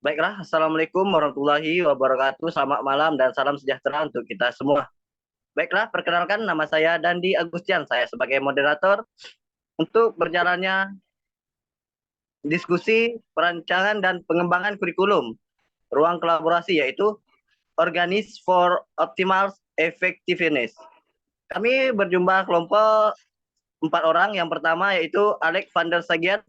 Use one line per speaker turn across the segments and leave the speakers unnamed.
Baiklah, Assalamualaikum warahmatullahi wabarakatuh. Selamat malam dan salam sejahtera untuk kita semua. Baiklah, perkenalkan nama saya Dandi Agustian. Saya sebagai moderator untuk berjalannya diskusi perancangan dan pengembangan kurikulum ruang kolaborasi yaitu Organis for Optimal Effectiveness. Kami berjumlah kelompok 4 orang. Yang pertama yaitu Alex van der Sagiat.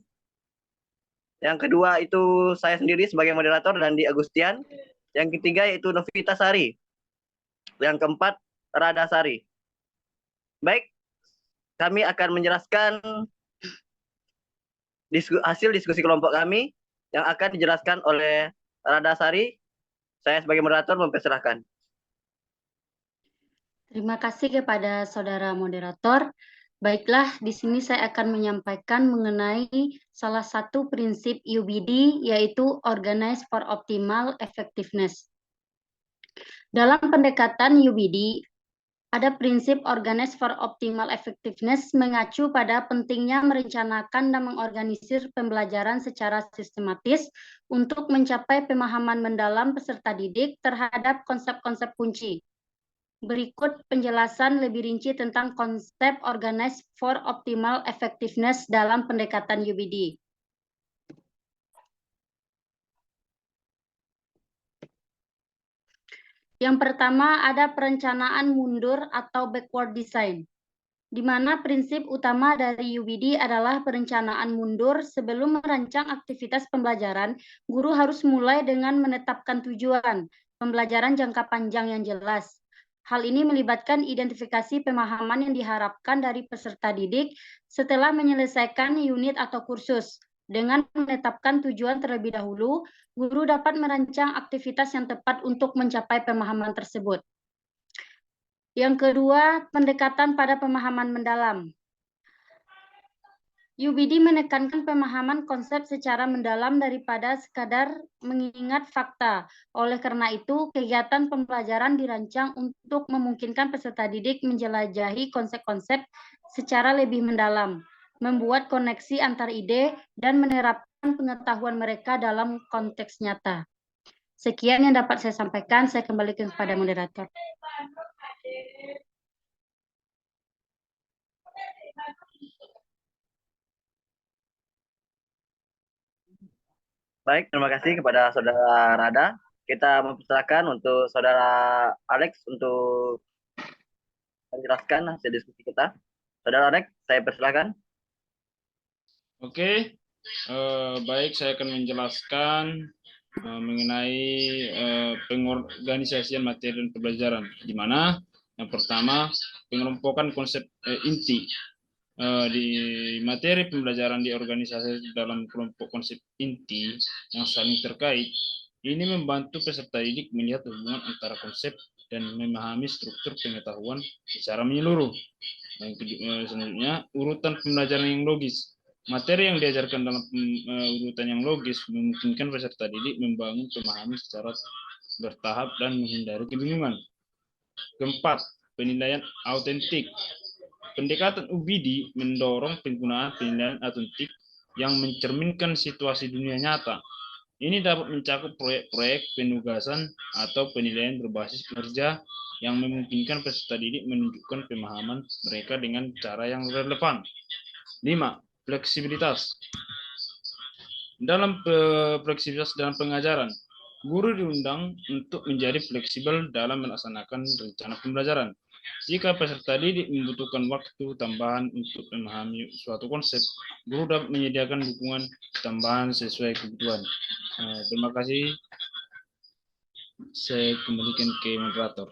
Yang kedua itu saya sendiri sebagai moderator Dandi Agustian. Yang ketiga yaitu Novita Sari. Yang keempat, Rada Sari. Baik, kami akan menjelaskan hasil diskusi kelompok kami yang akan dijelaskan oleh Rada Sari. Saya sebagai moderator mempersilahkan.
Terima kasih kepada saudara moderator. Baiklah, di sini saya akan menyampaikan mengenai salah satu prinsip UBD, yaitu Organize for Optimal Effectiveness. Dalam pendekatan UBD, ada prinsip Organize for Optimal Effectiveness mengacu pada pentingnya merencanakan dan mengorganisir pembelajaran secara sistematis untuk mencapai pemahaman mendalam peserta didik terhadap konsep-konsep kunci. Berikut penjelasan lebih rinci tentang konsep Organize for Optimal Effectiveness dalam pendekatan UBD. Yang pertama ada perencanaan mundur atau backward design, di mana prinsip utama dari UBD adalah perencanaan mundur. Sebelum merancang aktivitas pembelajaran, guru harus mulai dengan menetapkan tujuan pembelajaran jangka panjang yang jelas. Hal ini melibatkan identifikasi pemahaman yang diharapkan dari peserta didik setelah menyelesaikan unit atau kursus. Dengan menetapkan tujuan terlebih dahulu, guru dapat merancang aktivitas yang tepat untuk mencapai pemahaman tersebut. Yang kedua, pendekatan pada pemahaman mendalam. UBD menekankan pemahaman konsep secara mendalam daripada sekadar mengingat fakta. Oleh karena itu, kegiatan pembelajaran dirancang untuk memungkinkan peserta didik menjelajahi konsep-konsep secara lebih mendalam, membuat koneksi antar ide, dan menerapkan pengetahuan mereka dalam konteks nyata. Sekian yang dapat saya sampaikan, saya kembalikan kepada moderator.
Baik, terima kasih kepada Saudara Rada. Kita mempersilakan untuk Saudara Alex untuk menjelaskan hasil diskusi kita. Saudara Alex, saya persilakan.
Oke, baik, saya akan menjelaskan mengenai pengorganisasian materi dan pembelajaran, di mana yang pertama pengelompokan konsep inti di materi pembelajaran di organisasi dalam kelompok konsep inti yang saling terkait. Ini membantu peserta didik melihat hubungan antara konsep dan memahami struktur pengetahuan secara menyeluruh. Selanjutnya, urutan pembelajaran yang logis. Materi yang diajarkan dalam urutan yang logis memungkinkan peserta didik membangun pemahaman secara bertahap dan menghindari kebingungan. Keempat, penilaian autentik. Pendekatan UBD mendorong penggunaan penilaian autentik yang mencerminkan situasi dunia nyata. Ini dapat mencakup proyek-proyek penugasan atau penilaian berbasis kerja yang memungkinkan peserta didik menunjukkan pemahaman mereka dengan cara yang relevan. 5. Fleksibilitas. Dalam fleksibilitas dalam pengajaran, guru diundang untuk menjadi fleksibel dalam melaksanakan rencana pembelajaran. Jika peserta didik membutuhkan waktu tambahan untuk memahami suatu konsep, guru dapat menyediakan dukungan tambahan sesuai kebutuhan. Terima kasih. Saya kembalikan ke moderator.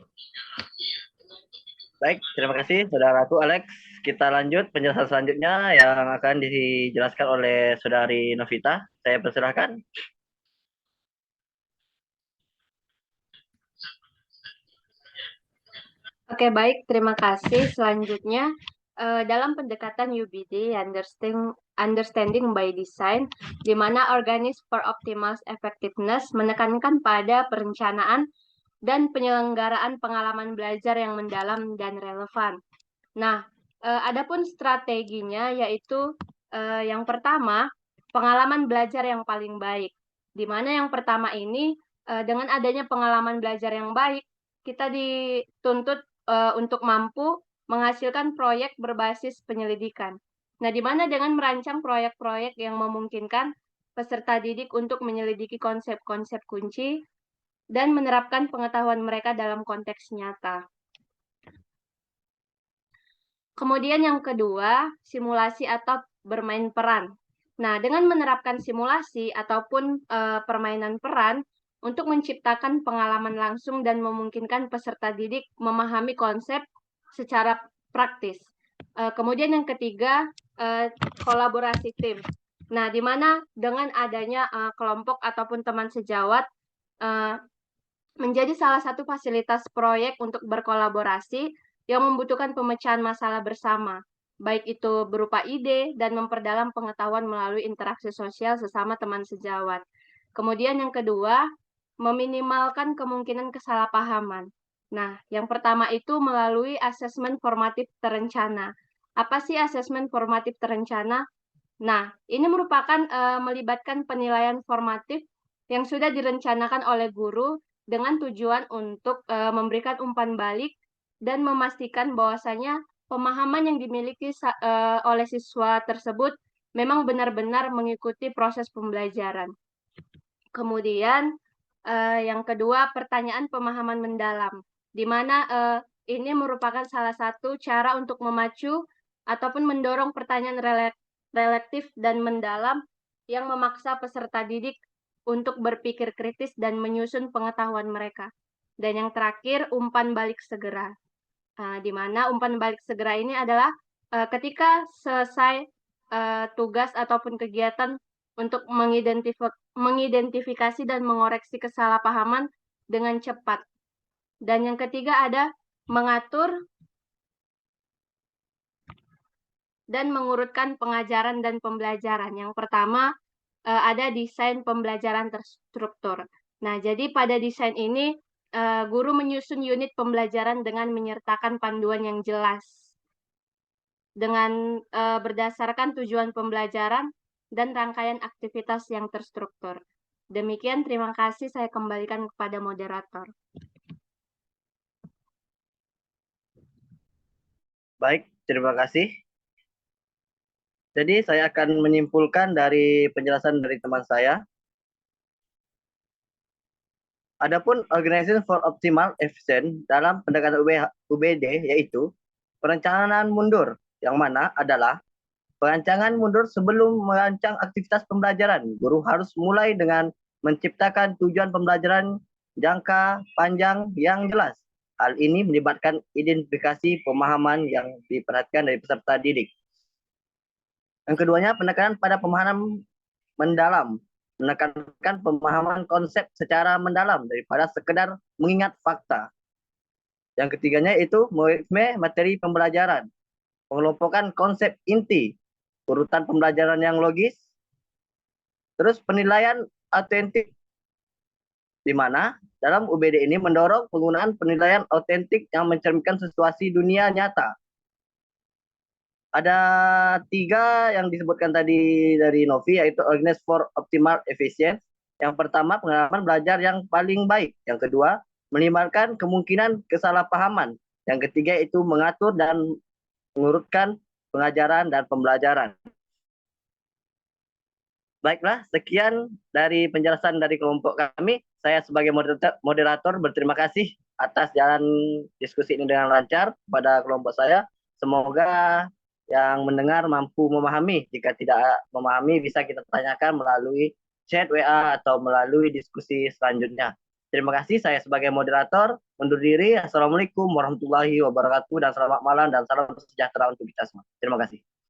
Baik, terima kasih Saudaraku Alex. Kita lanjut penjelasan selanjutnya yang akan dijelaskan oleh Saudari Novita. Saya persilahkan.
Oke, baik. Terima kasih. Selanjutnya, dalam pendekatan UBD, Understanding by Design, di mana Organize for Optimal Effectiveness menekankan pada perencanaan dan penyelenggaraan pengalaman belajar yang mendalam dan relevan. Nah, adapun strateginya yaitu yang pertama, pengalaman belajar yang paling baik. Di mana yang pertama ini dengan adanya pengalaman belajar yang baik, kita dituntut untuk mampu menghasilkan proyek berbasis penyelidikan. Nah, di mana dengan merancang proyek-proyek yang memungkinkan peserta didik untuk menyelidiki konsep-konsep kunci dan menerapkan pengetahuan mereka dalam konteks nyata. Kemudian yang kedua, simulasi atau bermain peran. Nah, dengan menerapkan simulasi ataupun permainan peran untuk menciptakan pengalaman langsung dan memungkinkan peserta didik memahami konsep secara praktis. Kemudian yang ketiga, kolaborasi tim. Nah, di mana dengan adanya kelompok ataupun teman sejawat menjadi salah satu fasilitas proyek untuk berkolaborasi yang membutuhkan pemecahan masalah bersama, baik itu berupa ide dan memperdalam pengetahuan melalui interaksi sosial sesama teman sejawat. Kemudian yang kedua, meminimalkan kemungkinan kesalahpahaman. Nah, yang pertama itu melalui asesmen formatif terencana. Apa sih asesmen formatif terencana? Nah, ini merupakan melibatkan penilaian formatif yang sudah direncanakan oleh guru dengan tujuan untuk memberikan umpan balik dan memastikan bahwasanya pemahaman yang dimiliki oleh siswa tersebut memang benar-benar mengikuti proses pembelajaran. Kemudian yang kedua, pertanyaan pemahaman mendalam, di mana ini merupakan salah satu cara untuk memacu ataupun mendorong pertanyaan relatif dan mendalam yang memaksa peserta didik untuk berpikir kritis dan menyusun pengetahuan mereka. Dan yang terakhir, umpan balik segera. Di mana umpan balik segera ini adalah ketika selesai tugas ataupun kegiatan untuk mengidentifikasi dan mengoreksi kesalahpahaman dengan cepat. Dan yang ketiga ada mengatur dan mengurutkan pengajaran dan pembelajaran. Yang pertama ada desain pembelajaran terstruktur. Nah, jadi pada desain ini guru menyusun unit pembelajaran dengan menyertakan panduan yang jelas dengan berdasarkan tujuan pembelajaran dan rangkaian aktivitas yang terstruktur. Demikian, terima kasih. Saya kembalikan kepada moderator.
Baik, terima kasih. Jadi saya akan menyimpulkan dari penjelasan dari teman saya. Adapun Organization for Optimal Efficient dalam pendekatan UBD yaitu perencanaan mundur, yang mana adalah perancangan mundur sebelum merancang aktivitas pembelajaran. Guru harus mulai dengan menciptakan tujuan pembelajaran jangka panjang yang jelas. Hal ini melibatkan identifikasi pemahaman yang diperhatikan dari peserta didik. Yang keduanya, penekanan pada pemahaman mendalam, menekankan pemahaman konsep secara mendalam daripada sekedar mengingat fakta. Yang ketiganya itu materi pembelajaran, pengelompokan konsep inti, urutan pembelajaran yang logis, terus penilaian autentik, di mana dalam UBD ini mendorong penggunaan penilaian autentik yang mencerminkan situasi dunia nyata. Ada 3 yang disebutkan tadi dari Novi, yaitu Organize for Optimal Efficiency. Yang pertama, pengalaman belajar yang paling baik. Yang kedua, minimalkan kemungkinan kesalahpahaman. Yang ketiga itu mengatur dan mengurutkan pengajaran dan pembelajaran. Baiklah, sekian dari penjelasan dari kelompok kami. Saya sebagai moderator berterima kasih atas jalan diskusi ini dengan lancar pada kelompok saya. Semoga yang mendengar mampu memahami. Jika tidak memahami, bisa kita tanyakan melalui chat WA atau melalui diskusi selanjutnya. Terima kasih, saya sebagai moderator undur diri. Assalamualaikum warahmatullahi wabarakatuh dan selamat malam dan salam sejahtera untuk kita semua. Terima kasih.